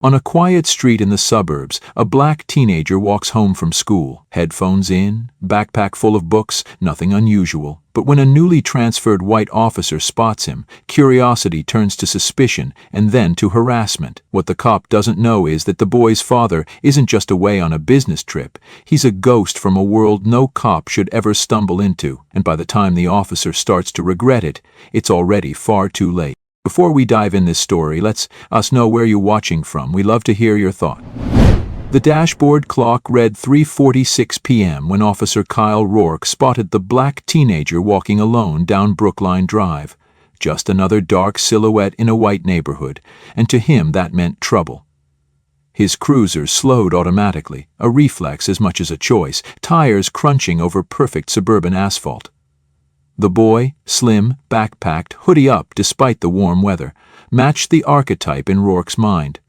On a quiet street in the suburbs, a black teenager walks home from school, headphones in, backpack full of books, nothing unusual. But when a newly transferred white officer spots him, curiosity turns to suspicion and then to harassment. What the cop doesn't know is that the boy's father isn't just away on a business trip. He's a ghost from a world no cop should ever stumble into, and by the time the officer starts to regret it, it's already far too late. Before we dive in this story, let us know where you're watching from. We love to hear your thought. The dashboard clock read 3:46 p.m. when Officer Kyle Rourke spotted the black teenager walking alone down Brookline Drive. Just another dark silhouette in a white neighborhood, and to him that meant trouble. His cruiser slowed automatically, a reflex as much as a choice, tires crunching over perfect suburban asphalt. The boy, slim, backpacked, hoodie up despite the warm weather, matched the archetype in Rourke's mind.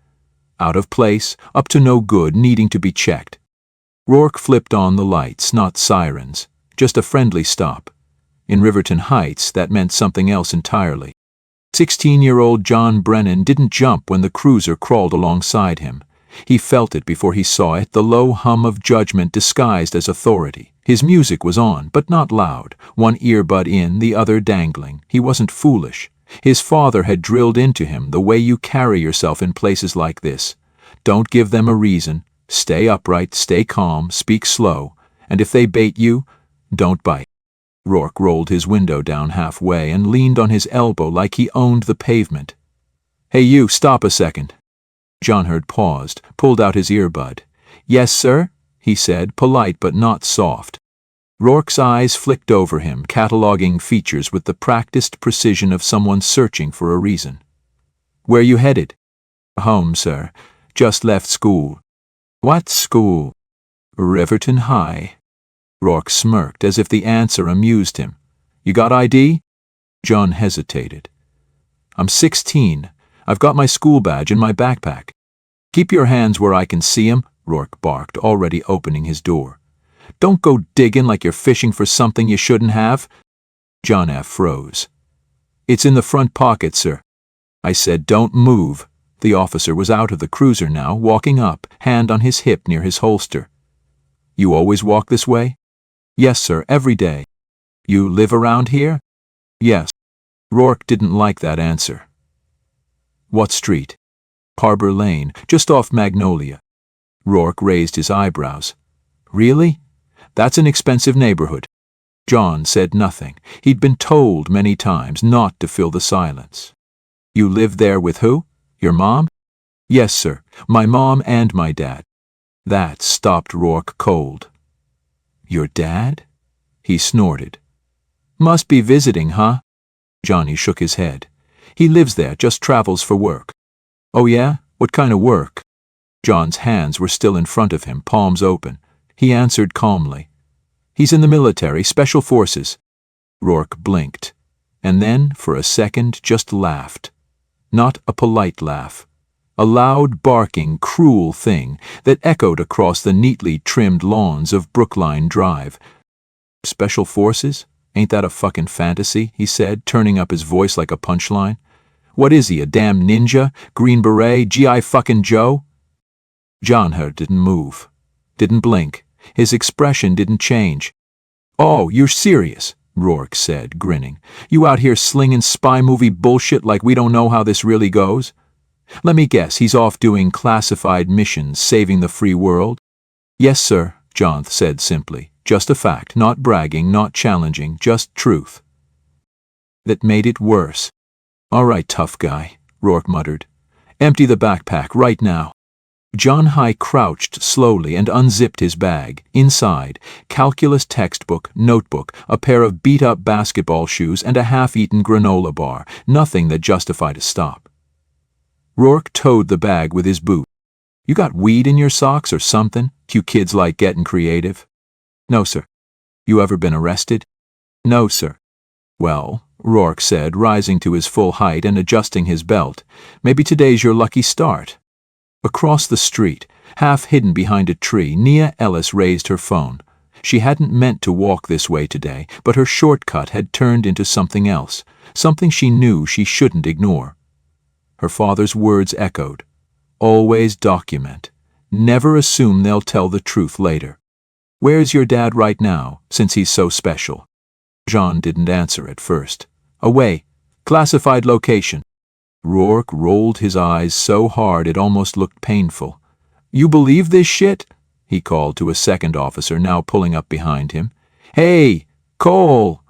Out of place, up to no good, needing to be checked. Rourke flipped on the lights, not sirens, just a friendly stop. In Riverton Heights, that meant something else entirely. 16-year-old John Brennan didn't jump when the cruiser crawled alongside him. He felt it before he saw it, the low hum of judgment disguised as authority. His music was on, but not loud, one earbud in, the other dangling. He wasn't foolish. His father had drilled into him the way you carry yourself in places like this. Don't give them a reason. Stay upright, stay calm, speak slow, and if they bait you, don't bite. Rourke rolled his window down halfway and leaned on his elbow like he owned the pavement. "Hey you, stop a second." John Hurd paused, pulled out his earbud. "Yes, sir?" he said, polite but not soft. Rourke's eyes flicked over him, cataloging features with the practiced precision of someone searching for a reason. "Where you headed?" "Home, sir. Just left school." "What school?" "Riverton High." Rourke smirked as if the answer amused him. "You got ID?" John hesitated. "I'm 16. I've got my school badge in my backpack." "Keep your hands where I can see 'em," Rourke barked, already opening his door. "Don't go digging like you're fishing for something you shouldn't have." John F. froze. "It's in the front pocket, sir." "I said don't move." The officer was out of the cruiser now, walking up, hand on his hip near his holster. "You always walk this way?" "Yes, sir, every day." "You live around here?" "Yes." Rourke didn't like that answer. "What street?" "Harbor Lane, just off Magnolia." Rourke raised his eyebrows. "Really? That's an expensive neighborhood." John said nothing. He'd been told many times not to fill the silence. "You live there with who? Your mom?" "Yes, sir. My mom and my dad." That stopped Rourke cold. "Your dad?" He snorted. "Must be visiting, huh?" Johnny shook his head. "He lives there, just travels for work." "Oh yeah? What kind of work?" John's hands were still in front of him, palms open. He answered calmly. "He's in the military, special forces." Rourke blinked, and then, for a second, just laughed. Not a polite laugh. A loud, barking, cruel thing that echoed across the neatly trimmed lawns of Brookline Drive. "Special forces? Ain't that a fucking fantasy?" he said, turning up his voice like a punchline. "What is he, a damn ninja? Green Beret? G.I. fucking Joe?" John Hurd didn't move. Didn't blink. His expression didn't change. "Oh, you're serious," Rourke said, grinning. "You out here slinging spy movie bullshit like we don't know how this really goes? Let me guess, he's off doing classified missions, saving the free world?" "Yes, sir," John said simply. "Just a fact, not bragging, not challenging, just truth." That made it worse. "All right, tough guy," Rourke muttered. "Empty the backpack right now." John High crouched slowly and unzipped his bag. Inside, calculus textbook, notebook, a pair of beat-up basketball shoes, and a half-eaten granola bar. Nothing that justified a stop. Rourke toed the bag with his boot. "You got weed in your socks or something? You kids like getting creative?" "No, sir." "You ever been arrested?" "No, sir." "Well," Rourke said, rising to his full height and adjusting his belt, "maybe today's your lucky start." Across the street, half hidden behind a tree, Nia Ellis raised her phone. She hadn't meant to walk this way today, but her shortcut had turned into something else, something she knew she shouldn't ignore. Her father's words echoed. Always document. Never assume they'll tell the truth later. Where's your dad right now, since he's so special? Jean didn't answer at first. Away. Classified location. Rourke rolled his eyes so hard it almost looked painful. You believe this shit? He called to a second officer now pulling up behind him. Hey, Cole!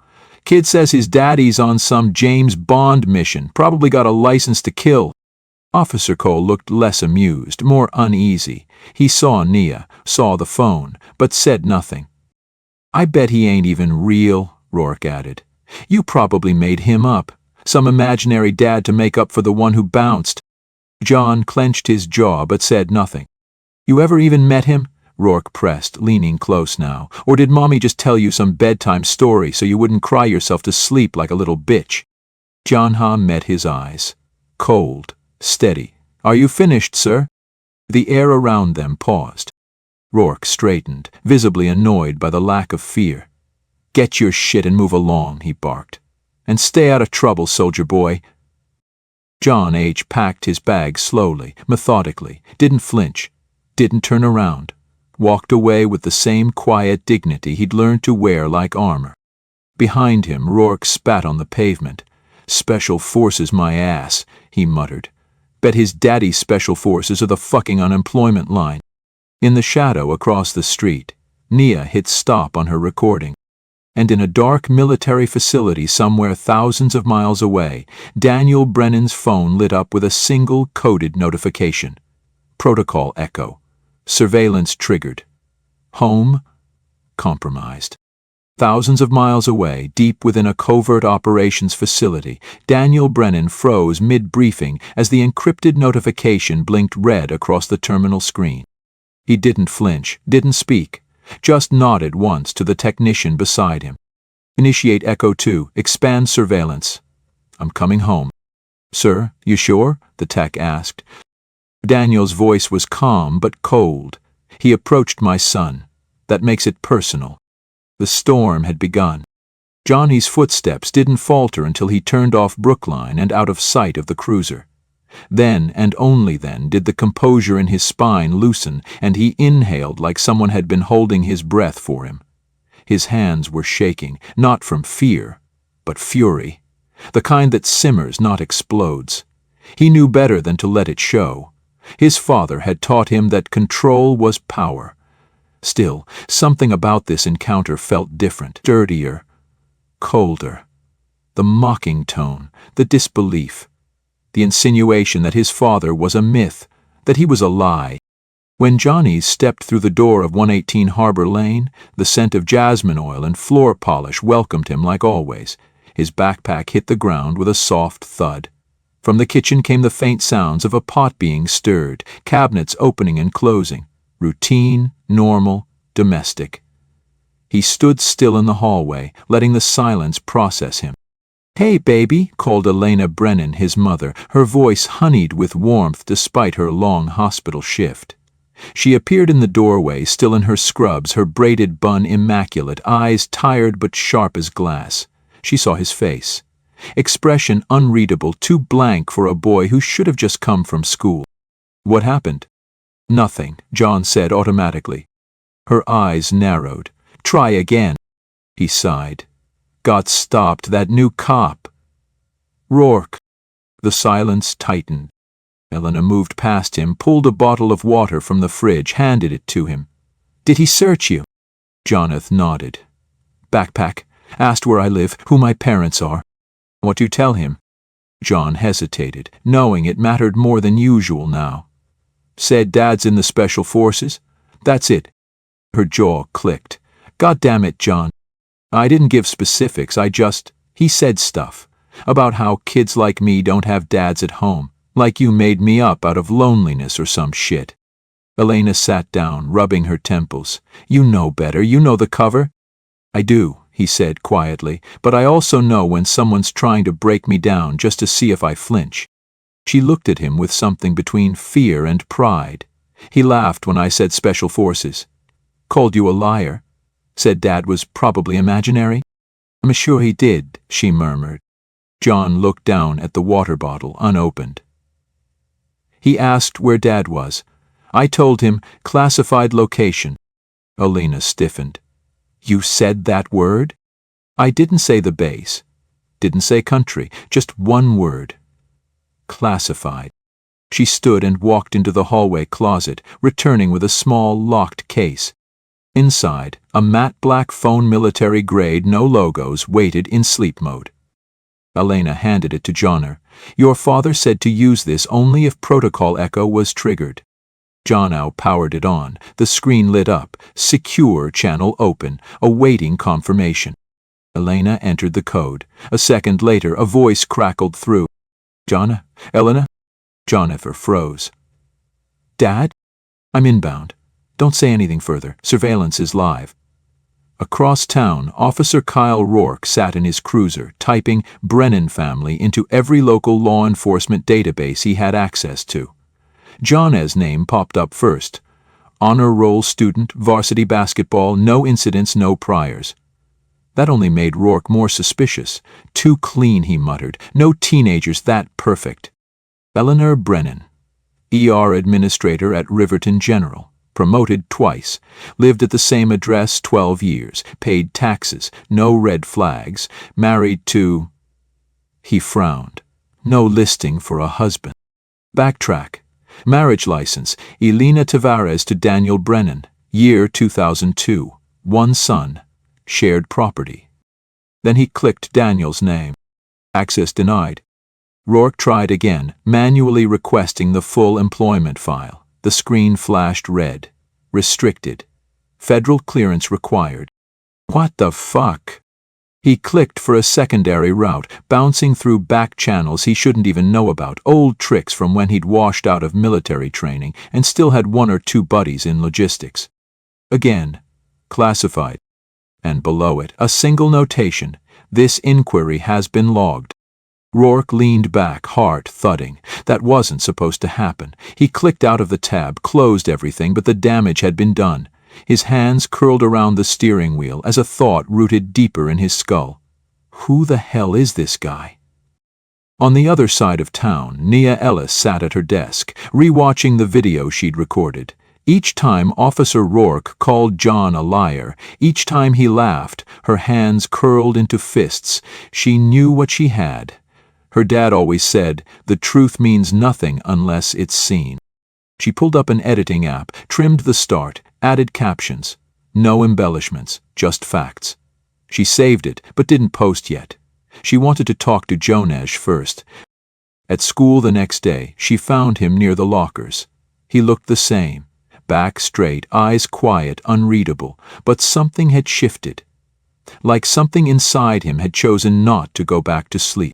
Kid says his daddy's on some James Bond mission, probably got a license to kill. Officer Cole looked less amused, more uneasy. He saw Nia, saw the phone, but said nothing. I bet he ain't even real, Rourke added. You probably made him up. Some imaginary dad to make up for the one who bounced. John clenched his jaw but said nothing. You ever even met him? Rourke pressed, leaning close now. Or did Mommy just tell you some bedtime story so you wouldn't cry yourself to sleep like a little bitch? John met his eyes. Cold, steady. Are you finished, sir? The air around them paused. Rourke straightened, visibly annoyed by the lack of fear. Get your shit and move along, he barked. And stay out of trouble, soldier boy. John H. packed his bag slowly, methodically, didn't flinch, didn't turn around, walked away with the same quiet dignity he'd learned to wear like armor. Behind him, Rourke spat on the pavement. Special Forces my ass, he muttered. Bet his daddy's Special Forces are the fucking unemployment line. In the shadow across the street, Nia hit stop on her recording. And in a dark military facility somewhere thousands of miles away, Daniel Brennan's phone lit up with a single coded notification. Protocol echo. Surveillance triggered. Home compromised. Thousands of miles away, deep within a covert operations facility, Daniel Brennan froze mid-briefing as the encrypted notification blinked red across the terminal screen. He didn't flinch, didn't speak. Just nodded once to the technician beside him. Initiate Echo 2, expand surveillance. I'm coming home. Sir, you sure? The tech asked. Daniel's voice was calm but cold. He approached my son. That makes it personal. The storm had begun. Johnny's footsteps didn't falter until he turned off Brookline and out of sight of the cruiser. Then, and only then, did the composure in his spine loosen, and he inhaled like someone had been holding his breath for him. His hands were shaking, not from fear, but fury. The kind that simmers, not explodes. He knew better than to let it show. His father had taught him that control was power. Still, something about this encounter felt different, dirtier, colder. The mocking tone, the disbelief. The insinuation that his father was a myth, that he was a lie. When Johnny stepped through the door of 118 Harbor Lane, the scent of jasmine oil and floor polish welcomed him like always. His backpack hit the ground with a soft thud. From the kitchen came the faint sounds of a pot being stirred, cabinets opening and closing. Routine, normal, domestic. He stood still in the hallway, letting the silence process him. Hey, baby, called Elena Brennan, his mother, her voice honeyed with warmth despite her long hospital shift. She appeared in the doorway, still in her scrubs, her braided bun immaculate, eyes tired but sharp as glass. She saw his face. Expression unreadable, too blank for a boy who should have just come from school. What happened? Nothing, John said automatically. Her eyes narrowed. Try again. He sighed. Got stopped, that new cop. Rourke. The silence tightened. Elena moved past him, pulled a bottle of water from the fridge, handed it to him. Did he search you? Jonathan nodded. Backpack. Asked where I live, who my parents are. What you tell him? John hesitated, knowing it mattered more than usual now. Said Dad's in the Special Forces? That's it. Her jaw clicked. God damn it, John. I didn't give specifics, he said stuff. About how kids like me don't have dads at home. Like you made me up out of loneliness or some shit. Elena sat down, rubbing her temples. You know better, you know the cover. I do, he said quietly, but I also know when someone's trying to break me down just to see if I flinch. She looked at him with something between fear and pride. He laughed when I said Special Forces. Called you a liar. Said Dad was probably imaginary. I'm sure he did, she murmured. John looked down at the water bottle, unopened. He asked where Dad was. I told him, classified location. Elena stiffened. You said that word? I didn't say the base. Didn't say country, just one word. Classified. She stood and walked into the hallway closet, returning with a small, locked case. Inside, a matte black phone, military grade, no logos, waited in sleep mode. Elena handed it to Johnner. Your father said to use this only if protocol echo was triggered. Johnnow powered it on. The screen lit up. Secure channel open, awaiting confirmation. Elena entered the code. A second later, a voice crackled through. Jonna? Elena? Jonnifer froze. Dad? I'm inbound. Don't say anything further. Surveillance is live. Across town, Officer Kyle Rourke sat in his cruiser, typing Brennan family into every local law enforcement database he had access to. John's name popped up first. Honor roll student, varsity basketball, no incidents, no priors. That only made Rourke more suspicious. Too clean, he muttered. No teenagers that perfect. Eleanor Brennan, ER administrator at Riverton General, promoted twice, lived at the same address 12 years, paid taxes, no red flags, married to... He frowned. No listing for a husband. Backtrack. Marriage license, Elena Tavares to Daniel Brennan, year 2002, one son, shared property. Then he clicked Daniel's name. Access denied. Rourke tried again, manually requesting the full employment file. The screen flashed red. Restricted. Federal clearance required. What the fuck? He clicked for a secondary route, bouncing through back channels he shouldn't even know about, old tricks from when he'd washed out of military training and still had one or two buddies in logistics. Again, classified. And below it, a single notation. This inquiry has been logged. Rourke leaned back, heart thudding. That wasn't supposed to happen. He clicked out of the tab, closed everything, but the damage had been done. His hands curled around the steering wheel as a thought rooted deeper in his skull. Who the hell is this guy? On the other side of town, Nia Ellis sat at her desk, rewatching the video she'd recorded. Each time Officer Rourke called John a liar, each time he laughed, her hands curled into fists. She knew what she had. Her dad always said, the truth means nothing unless it's seen. She pulled up an editing app, trimmed the start, added captions. No embellishments, just facts. She saved it, but didn't post yet. She wanted to talk to Jonesh first. At school the next day, she found him near the lockers. He looked the same. Back straight, eyes quiet, unreadable, but something had shifted. Like something inside him had chosen not to go back to sleep.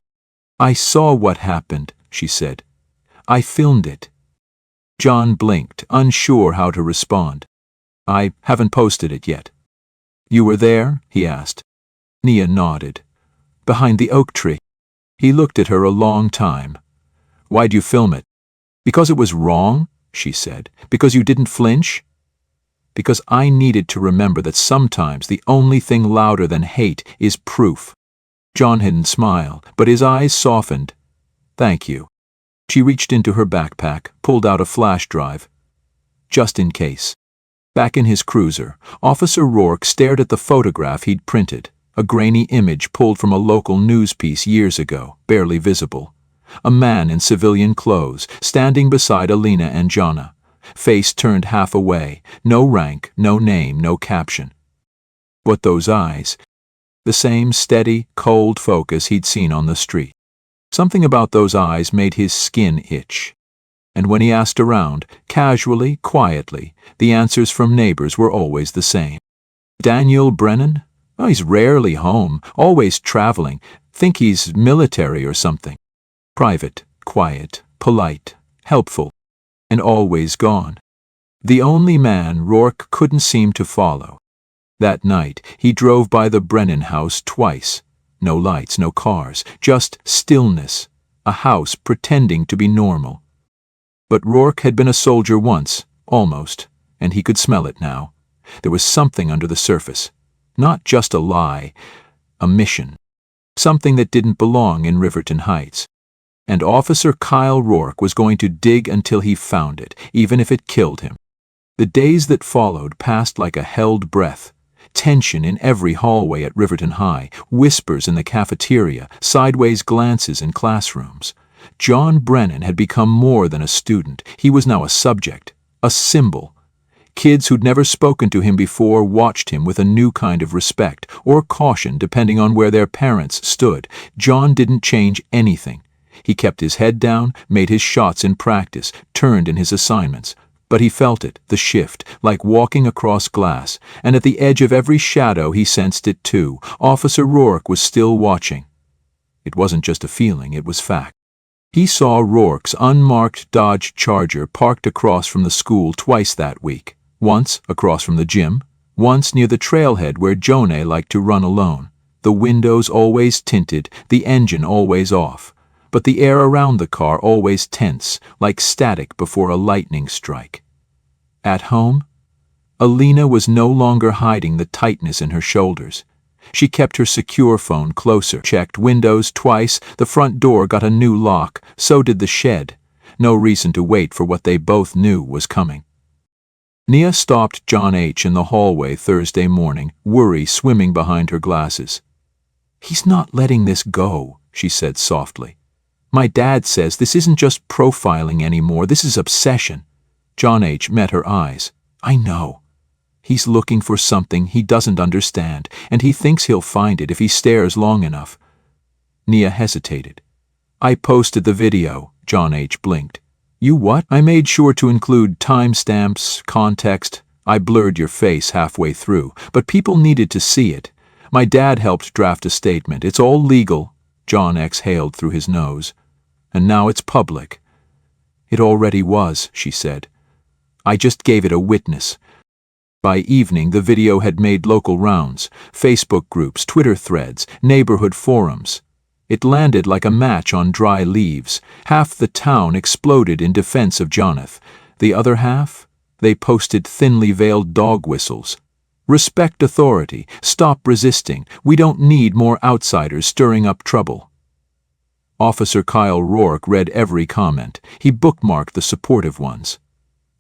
I saw what happened, she said. I filmed it. John blinked, unsure how to respond. I haven't posted it yet. You were there? He asked. Nia nodded. Behind the oak tree. He looked at her a long time. Why'd you film it? Because it was wrong, she said. Because you didn't flinch? Because I needed to remember that sometimes the only thing louder than hate is proof. John didn't smile, but his eyes softened. Thank you. She reached into her backpack, pulled out a flash drive. Just in case. Back in his cruiser, Officer Rourke stared at the photograph he'd printed, a grainy image pulled from a local news piece years ago, barely visible. A man in civilian clothes, standing beside Elena and Jonna. Face turned half away, no rank, no name, no caption. But those eyes... The same steady, cold focus he'd seen on the street. Something about those eyes made his skin itch. And when he asked around, casually, quietly, the answers from neighbors were always the same. Daniel Brennan? Oh, he's rarely home, always traveling. Think he's military or something. Private, quiet, polite, helpful, and always gone. The only man Rourke couldn't seem to follow. That night, he drove by the Brennan house twice. No lights, no cars, just stillness. A house pretending to be normal. But Rourke had been a soldier once, almost, and he could smell it now. There was something under the surface. Not just a lie, a mission. Something that didn't belong in Riverton Heights. And Officer Kyle Rourke was going to dig until he found it, even if it killed him. The days that followed passed like a held breath. Tension in every hallway at Riverton High, whispers in the cafeteria, sideways glances in classrooms. John Brennan had become more than a student. He was now a subject, a symbol. Kids who'd never spoken to him before watched him with a new kind of respect, or caution depending on where their parents stood. John didn't change anything. He kept his head down, made his shots in practice, turned in his assignments. But he felt it, the shift, like walking across glass, and at the edge of every shadow he sensed it too. Officer Rourke was still watching. It wasn't just a feeling, it was fact. He saw Rourke's unmarked Dodge Charger parked across from the school twice that week. Once across from the gym, once near the trailhead where Jonah liked to run alone. The windows always tinted, the engine always off. But the air around the car always tense, like static before a lightning strike. At home, Alina was no longer hiding the tightness in her shoulders. She kept her secure phone closer, checked windows twice, the front door got a new lock, so did the shed. No reason to wait for what they both knew was coming. Nia stopped John H. in the hallway Thursday morning, worry swimming behind her glasses. "He's not letting this go," she said softly. "My dad says this isn't just profiling anymore, this is obsession." John H. met her eyes. "I know. He's looking for something he doesn't understand, and he thinks he'll find it if he stares long enough." Nia hesitated. "I posted the video," John H. blinked. "You what?" "I made sure to include timestamps, context. I blurred your face halfway through, but people needed to see it. My dad helped draft a statement. It's all legal." John exhaled through his nose. "And now it's public." "It already was," she said. "I just gave it a witness." By evening, the video had made local rounds, Facebook groups, Twitter threads, neighborhood forums. It landed like a match on dry leaves. Half the town exploded in defense of Jonathan. The other half? They posted thinly veiled dog whistles. "Respect authority. Stop resisting. We don't need more outsiders stirring up trouble." Officer Kyle Rourke read every comment. He bookmarked the supportive ones.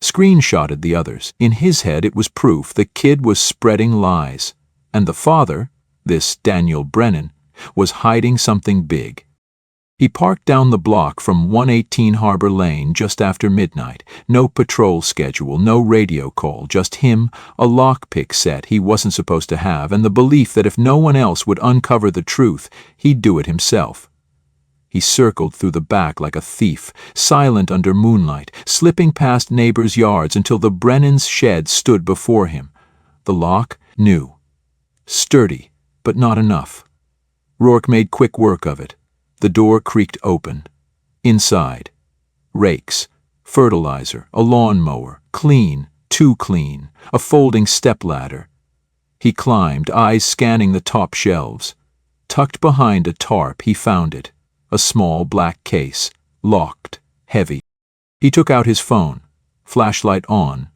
Screenshotted the others. In his head it was proof the kid was spreading lies. And the father, this Daniel Brennan, was hiding something big. He parked down the block from 118 Harbor Lane just after midnight. No patrol schedule, no radio call, just him, a lockpick set he wasn't supposed to have, and the belief that if no one else would uncover the truth, he'd do it himself. He circled through the back like a thief, silent under moonlight, slipping past neighbors' yards until the Brennans' shed stood before him. The lock, new. Sturdy, but not enough. Rourke made quick work of it. The door creaked open. Inside, rakes, fertilizer, a lawnmower, clean, too clean, a folding stepladder. He climbed, eyes scanning the top shelves. Tucked behind a tarp, he found it. A small black case, locked, heavy. He took out his phone, flashlight on.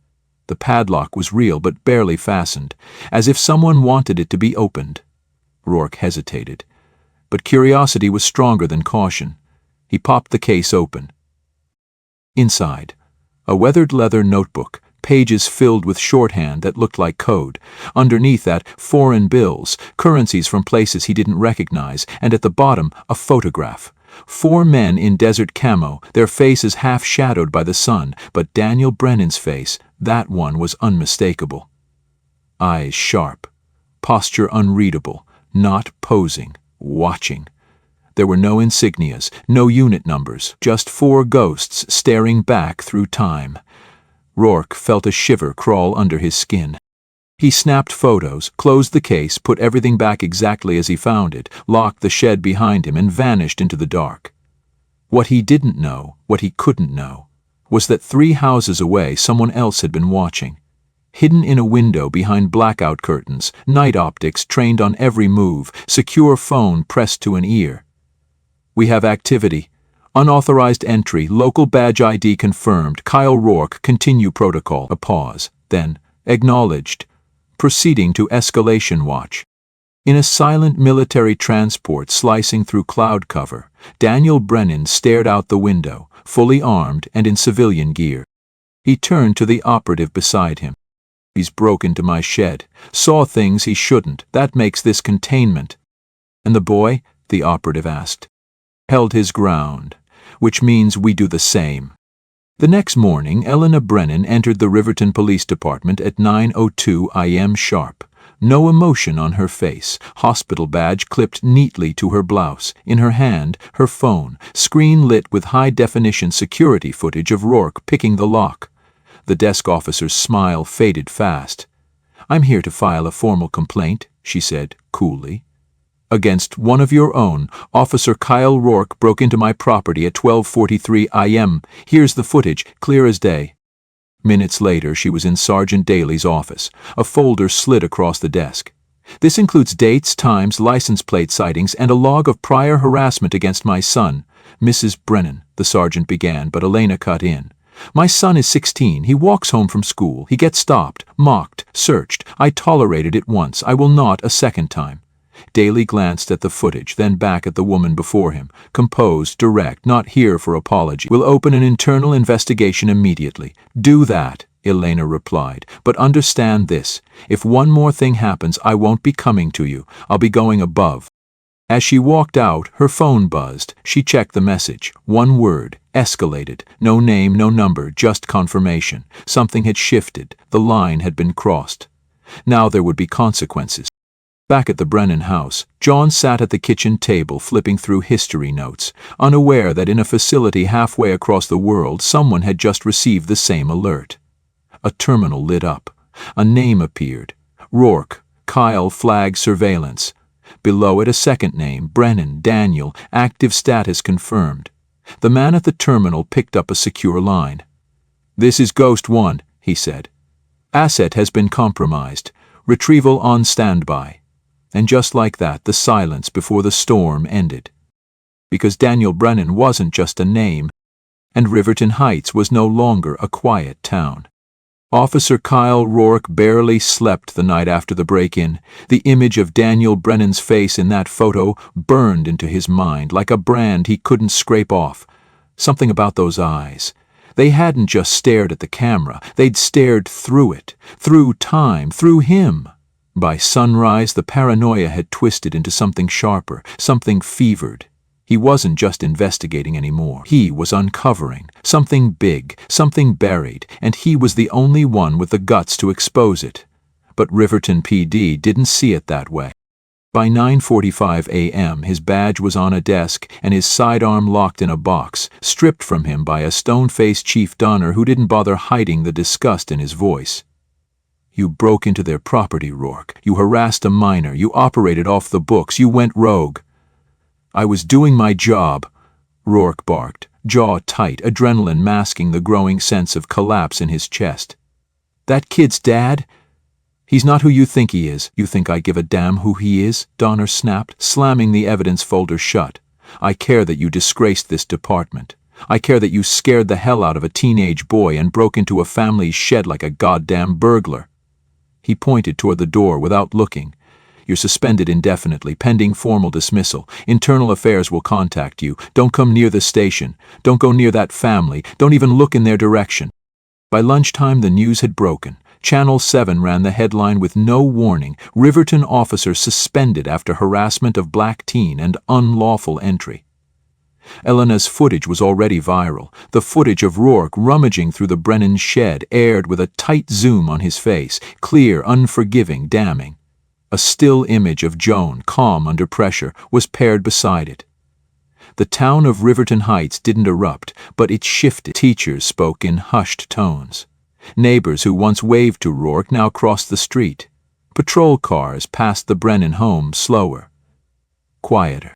The padlock was real but barely fastened, as if someone wanted it to be opened. Rourke hesitated. But curiosity was stronger than caution. He popped the case open. Inside, a weathered leather notebook, pages filled with shorthand that looked like code. Underneath that, foreign bills, currencies from places he didn't recognize, and at the bottom, a photograph. 4 men in desert camo, their faces half shadowed by the sun, but Daniel Brennan's face, that one was unmistakable. Eyes sharp, posture unreadable, not posing. Watching. There were no insignias, no unit numbers, just 4 ghosts staring back through time. Rourke felt a shiver crawl under his skin. He snapped photos, closed the case, put everything back exactly as he found it, locked the shed behind him, and vanished into the dark. What he didn't know, what he couldn't know, was that 3 houses away someone else had been watching. Hidden in a window behind blackout curtains, night optics trained on every move, secure phone pressed to an ear. "We have activity. Unauthorized entry, local badge ID confirmed. Kyle Rourke, continue protocol." A pause, then, acknowledged. Proceeding to escalation watch. In a silent military transport slicing through cloud cover, Daniel Brennan stared out the window, fully armed and in civilian gear. He turned to the operative beside him. He's broke into my shed, saw things he shouldn't. That makes this containment. And the boy, the operative asked, held his ground, which means we do the same. The next morning, Elena Brennan entered the Riverton Police Department at 9:02 a.m. sharp. No emotion on her face, hospital badge clipped neatly to her blouse. In her hand, her phone, screen lit with high-definition security footage of Rourke picking the lock. The desk officer's smile faded fast. "I'm here to file a formal complaint," she said, coolly. "Against one of your own. Officer Kyle Rourke broke into my property at 12:43 a.m. Here's the footage, clear as day." Minutes later, she was in Sergeant Daly's office. A folder slid across the desk. "This includes dates, times, license plate sightings, and a log of prior harassment against my son." "Mrs. Brennan," the sergeant began, but Elena cut in. "My son is 16. He walks home from school. He gets stopped, mocked, searched. I tolerated it once. I will not a second time." Daly glanced at the footage, then back at the woman before him. Composed, direct, not here for apology. "We'll open an internal investigation immediately." "Do that," Elena replied. "But understand this. If one more thing happens, I won't be coming to you. I'll be going above." As she walked out, her phone buzzed. She checked the message. One word. Escalated. No name, no number, just confirmation. Something had shifted. The line had been crossed. Now there would be consequences. Back at the Brennan house, John sat at the kitchen table flipping through history notes, unaware that in a facility halfway across the world someone had just received the same alert. A terminal lit up. A name appeared. Rourke, Kyle flag surveillance. Below it a second name, Brennan, Daniel, active status confirmed. The man at the terminal picked up a secure line. "This is Ghost 1, he said. "Asset has been compromised. Retrieval on standby." And just like that, the silence before the storm ended. Because Daniel Brennan wasn't just a name, and Riverton Heights was no longer a quiet town. Officer Kyle Rourke barely slept the night after the break-in. The image of Daniel Brennan's face in that photo burned into his mind like a brand he couldn't scrape off. Something about those eyes. They hadn't just stared at the camera, they'd stared through it, through time, through him. By sunrise, the paranoia had twisted into something sharper, something fevered. He wasn't just investigating anymore. He was uncovering something big, something buried, and he was the only one with the guts to expose it. But Riverton PD didn't see it that way. By 9:45 a.m., his badge was on a desk and his sidearm locked in a box, stripped from him by a stone-faced chief donor who didn't bother hiding the disgust in his voice. "You broke into their property, Rourke. You harassed a minor. You operated off the books. You went rogue." "I was doing my job," Rourke barked, jaw tight, adrenaline masking the growing sense of collapse in his chest. "That kid's dad? He's not who you think he is." "You think I give a damn who he is?" Donner snapped, slamming the evidence folder shut. "I care that you disgraced this department. I care that you scared the hell out of a teenage boy and broke into a family's shed like a goddamn burglar." He pointed toward the door without looking. "You're suspended indefinitely, pending formal dismissal. Internal Affairs will contact you. Don't come near the station. Don't go near that family. Don't even look in their direction." By lunchtime, the news had broken. Channel 7 ran the headline with no warning: "Riverton officer suspended after harassment of black teen and unlawful entry." Elena's footage was already viral. The footage of Rourke rummaging through the Brennan shed aired with a tight zoom on his face, clear, unforgiving, damning. A still image of Joan, calm under pressure, was paired beside it. The town of Riverton Heights didn't erupt, but it shifted. Teachers spoke in hushed tones. Neighbors who once waved to Rourke now crossed the street. Patrol cars passed the Brennan home slower, quieter.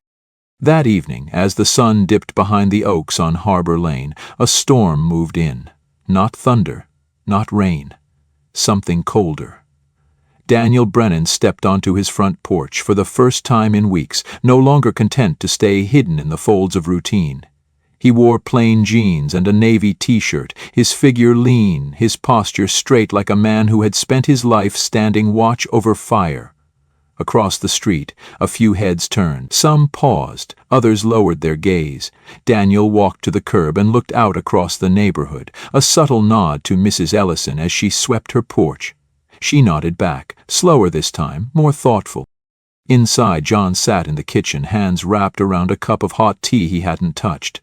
That evening, as the sun dipped behind the oaks on Harbor Lane, a storm moved in. Not thunder, not rain. Something colder. Daniel Brennan stepped onto his front porch for the first time in weeks, no longer content to stay hidden in the folds of routine. He wore plain jeans and a navy t-shirt, his figure lean, his posture straight like a man who had spent his life standing watch over fire. Across the street, a few heads turned. Some paused, others lowered their gaze. Daniel walked to the curb and looked out across the neighborhood, a subtle nod to Mrs. Ellison as she swept her porch. She nodded back, slower this time, more thoughtful. Inside, John sat in the kitchen, hands wrapped around a cup of hot tea he hadn't touched.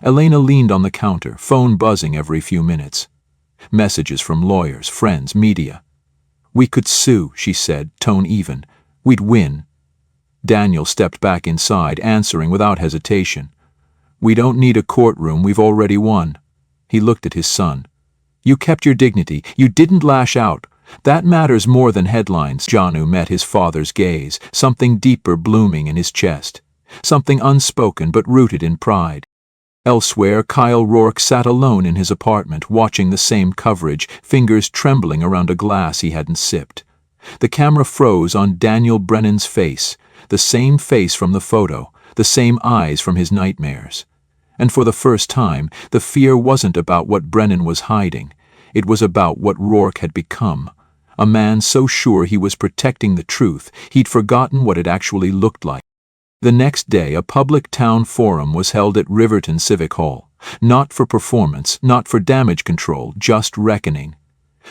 Elena leaned on the counter, phone buzzing every few minutes. Messages from lawyers, friends, media. "We could sue," she said, tone even. "We'd win." Daniel stepped back inside, answering without hesitation. "We don't need a courtroom, we've already won." He looked at his son. "You kept your dignity, you didn't lash out. That matters more than headlines." Janu met his father's gaze, something deeper blooming in his chest. Something unspoken but rooted in pride. Elsewhere, Kyle Rourke sat alone in his apartment, watching the same coverage, fingers trembling around a glass he hadn't sipped. The camera froze on Daniel Brennan's face, the same face from the photo, the same eyes from his nightmares. And for the first time, the fear wasn't about what Brennan was hiding. It was about what Rourke had become. A man so sure he was protecting the truth, he'd forgotten what it actually looked like. The next day, a public town forum was held at Riverton Civic Hall. Not for performance, not for damage control, just reckoning.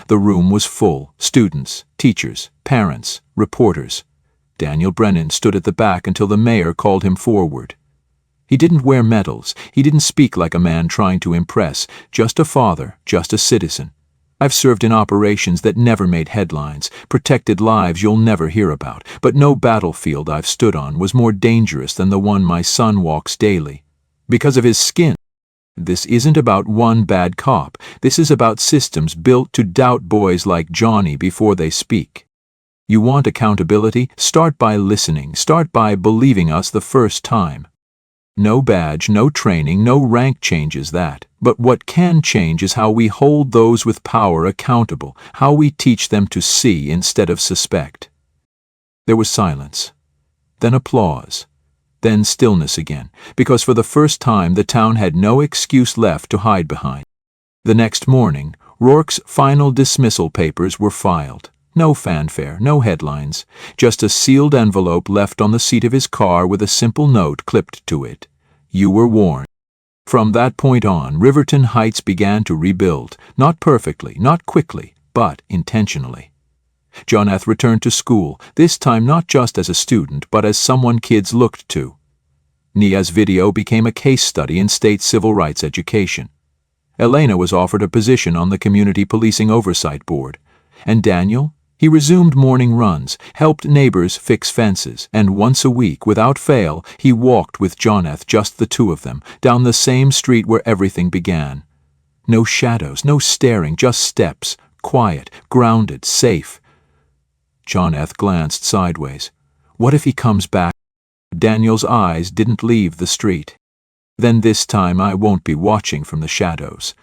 The room was full. Students, teachers, parents, reporters. Daniel Brennan stood at the back until the mayor called him forward. He didn't wear medals. He didn't speak like a man trying to impress. Just a father, just a citizen. "I've served in operations that never made headlines, protected lives you'll never hear about, but no battlefield I've stood on was more dangerous than the one my son walks daily. Because of his skin. This isn't about one bad cop. This is about systems built to doubt boys like Johnny before they speak. You want accountability? Start by listening. Start by believing us the first time. No badge, no training, no rank changes that. But what can change is how we hold those with power accountable, how we teach them to see instead of suspect." There was silence. Then applause. Then stillness again, because for the first time the town had no excuse left to hide behind. The next morning, Rourke's final dismissal papers were filed. No fanfare, no headlines, just a sealed envelope left on the seat of his car with a simple note clipped to it. "You were warned." From that point on, Riverton Heights began to rebuild, not perfectly, not quickly, but intentionally. Jonath returned to school, this time not just as a student, but as someone kids looked to. Nia's video became a case study in state civil rights education. Elena was offered a position on the Community Policing Oversight Board. And Daniel? He resumed morning runs, helped neighbors fix fences, and once a week, without fail, he walked with Jonath, just the two of them, down the same street where everything began. No shadows, no staring, just steps, quiet, grounded, safe. Jonath glanced sideways. What if he comes back? Daniel's eyes didn't leave the street. Then this time I won't be watching from the shadows.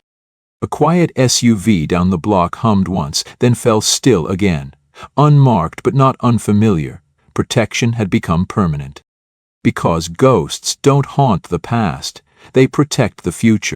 A quiet SUV down the block hummed once, then fell still again. Unmarked but not unfamiliar. Protection had become permanent. Because ghosts don't haunt the past, they protect the future.